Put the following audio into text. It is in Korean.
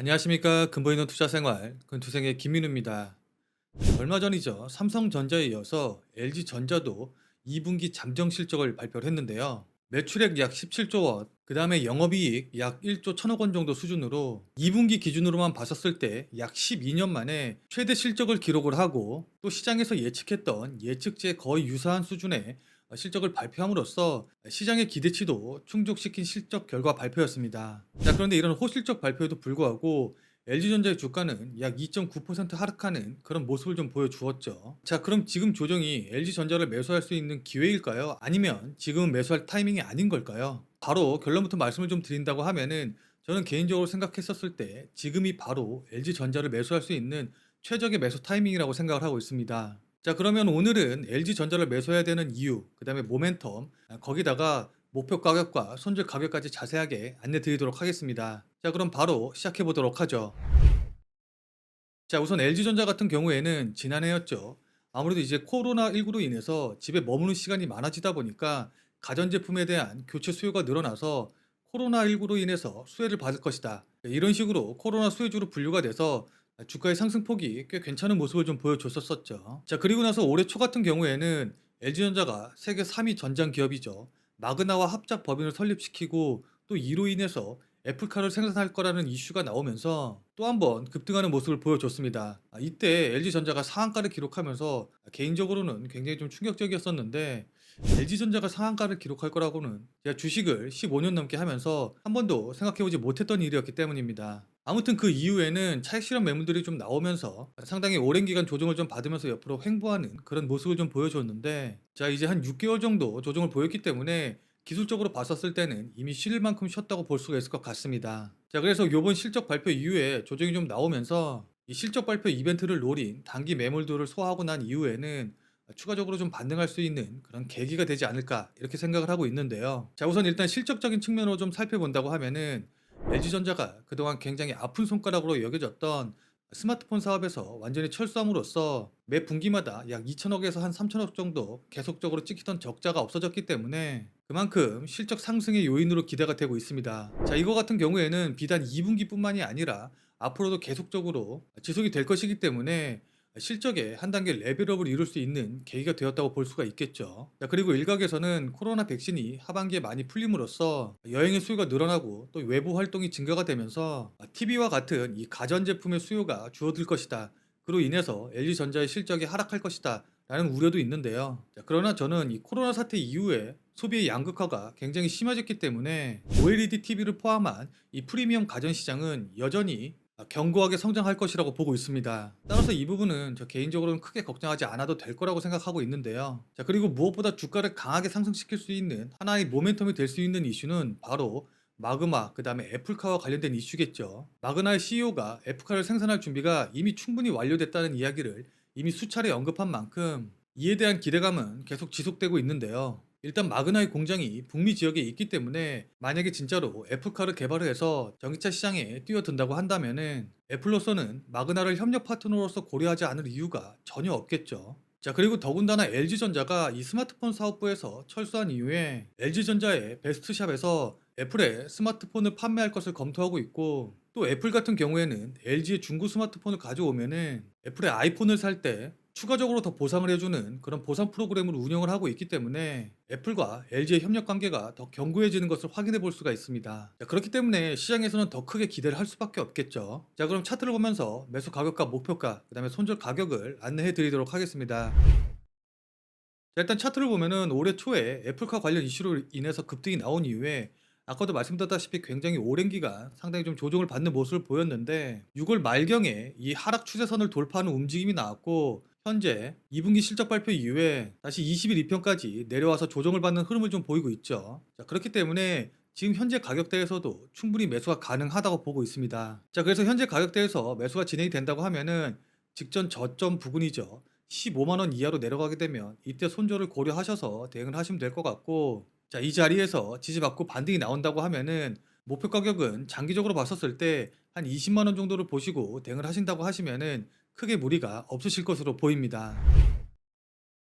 안녕하십니까. 근본 있는 투자 생활 근투생의 김민우입니다. 얼마 전이죠. 삼성전자에 이어서 LG전자도 2분기 잠정 실적을 발표를 했는데요. 매출액 약 17조 원, 그 다음에 영업이익 약 1조 1천억 원 정도 수준으로 2분기 기준으로만 봤었을 때 약 12년 만에 최대 실적을 기록을 하고, 또 시장에서 예측했던 예측치에 거의 유사한 수준의 실적을 발표함으로써 시장의 기대치도 충족시킨 실적 결과 발표였습니다. 자, 그런데 이런 호실적 발표에도 불구하고 LG전자의 주가는 약 2.9% 하락하는 그런 모습을 좀 보여주었죠. 자, 그럼 지금 조정이 LG전자를 매수할 수 있는 기회일까요? 아니면 지금은 매수할 타이밍이 아닌 걸까요? 바로 결론부터 말씀을 좀 드린다고 하면은, 저는 개인적으로 생각했었을 때 지금이 바로 LG전자를 매수할 수 있는 최적의 매수 타이밍이라고 생각을 하고 있습니다. 자, 그러면 오늘은 LG전자를 매수해야 되는 이유, 그 다음에 모멘텀, 거기다가 목표 가격과 손절 가격까지 자세하게 안내 드리도록 하겠습니다. 자, 그럼 바로 시작해 보도록 하죠. 자, 우선 LG전자 같은 경우에는 지난해였죠. 아무래도 이제 코로나19로 인해서 집에 머무는 시간이 많아지다 보니까 가전제품에 대한 교체 수요가 늘어나서 코로나19로 인해서 수혜를 받을 것이다, 이런 식으로 코로나 수혜주로 분류가 돼서 주가의 상승폭이 꽤 괜찮은 모습을 좀 보여줬었죠. 자, 그리고 나서 올해 초 같은 경우에는 LG전자가 세계 3위 전장 기업이죠. 마그나와 합작 법인을 설립시키고, 또 이로 인해서 애플카를 생산할 거라는 이슈가 나오면서 또 한 번 급등하는 모습을 보여줬습니다. 이때 LG전자가 상한가를 기록하면서 개인적으로는 굉장히 좀 충격적이었었는데, LG전자가 상한가를 기록할 거라고는 제가 주식을 15년 넘게 하면서 한 번도 생각해보지 못했던 일이었기 때문입니다. 아무튼 그 이후에는 차익 실현 매물들이 좀 나오면서 상당히 오랜 기간 조정을 좀 받으면서 옆으로 횡보하는 그런 모습을 좀 보여줬는데, 자, 이제 한 6개월 정도 조정을 보였기 때문에 기술적으로 봤었을 때는 이미 쉴 만큼 쉬었다고 볼 수가 있을 것 같습니다. 자, 그래서 요번 실적 발표 이후에 조정이 좀 나오면서 이 실적 발표 이벤트를 노린 단기 매물들을 소화하고 난 이후에는 추가적으로 좀 반등할 수 있는 그런 계기가 되지 않을까, 이렇게 생각을 하고 있는데요. 자, 우선 일단 실적적인 측면으로 좀 살펴본다고 하면은, LG전자가 그동안 굉장히 아픈 손가락으로 여겨졌던 스마트폰 사업에서 완전히 철수함으로써 매 분기마다 약 2천억에서 한 3천억 정도 계속적으로 찍히던 적자가 없어졌기 때문에 그만큼 실적 상승의 요인으로 기대가 되고 있습니다. 자, 이거 같은 경우에는 비단 2분기뿐만이 아니라 앞으로도 계속적으로 지속이 될 것이기 때문에 실적에 한 단계 레벨업을 이룰 수 있는 계기가 되었다고 볼 수가 있겠죠. 자, 그리고 일각에서는 코로나 백신이 하반기에 많이 풀림으로써 여행의 수요가 늘어나고, 또 외부 활동이 증가가 되면서 TV와 같은 이 가전제품의 수요가 줄어들 것이다, 그로 인해서 LG전자의 실적이 하락할 것이다 라는 우려도 있는데요. 자, 그러나 저는 이 코로나 사태 이후에 소비의 양극화가 굉장히 심해졌기 때문에 OLED TV를 포함한 이 프리미엄 가전 시장은 여전히 견고하게 성장할 것이라고 보고 있습니다. 따라서 이 부분은 저 개인적으로는 크게 걱정하지 않아도 될 거라고 생각하고 있는데요. 자, 그리고 무엇보다 주가를 강하게 상승시킬 수 있는 하나의 모멘텀이 될 수 있는 이슈는 바로 마그마, 그 다음에 애플카와 관련된 이슈겠죠. 마그나의 CEO가 애플카를 생산할 준비가 이미 충분히 완료됐다는 이야기를 이미 수차례 언급한 만큼 이에 대한 기대감은 계속 지속되고 있는데요. 일단 마그나의 공장이 북미 지역에 있기 때문에 만약에 진짜로 애플카를 개발을 해서 전기차 시장에 뛰어든다고 한다면은 애플로서는 마그나를 협력 파트너로서 고려하지 않을 이유가 전혀 없겠죠. 자, 그리고 더군다나 LG전자가 이 스마트폰 사업부에서 철수한 이후에 LG전자의 베스트샵에서 애플의 스마트폰을 판매할 것을 검토하고 있고, 또 애플 같은 경우에는 LG의 중고 스마트폰을 가져오면은 애플의 아이폰을 살 때 추가적으로 더 보상을 해주는 그런 보상 프로그램을 운영을 하고 있기 때문에 애플과 LG의 협력 관계가 더 견고해지는 것을 확인해 볼 수가 있습니다. 자, 그렇기 때문에 시장에서는 더 크게 기대를 할 수밖에 없겠죠. 자, 그럼 차트를 보면서 매수 가격과 목표가, 그 다음에 손절 가격을 안내해 드리도록 하겠습니다. 자, 일단 차트를 보면은 올해 초에 애플카 관련 이슈로 인해서 급등이 나온 이후에 아까도 말씀드렸다시피 굉장히 오랜 기간 상당히 좀 조정을 받는 모습을 보였는데, 6월 말경에 이 하락 추세선을 돌파하는 움직임이 나왔고, 현재 2분기 실적 발표 이후에 다시 20일 이평까지 내려와서 조정을 받는 흐름을 좀 보이고 있죠. 자, 그렇기 때문에 지금 현재 가격대에서도 충분히 매수가 가능하다고 보고 있습니다. 자, 그래서 현재 가격대에서 매수가 진행이 된다고 하면은 직전 저점 부근이죠. 15만 원 이하로 내려가게 되면 이때 손절을 고려하셔서 대응을 하시면 될 것 같고, 자, 이 자리에서 지지받고 반등이 나온다고 하면은 목표 가격은 장기적으로 봤었을 때 한 20만 원 정도를 보시고 대응을 하신다고 하시면은 크게 무리가 없으실 것으로 보입니다.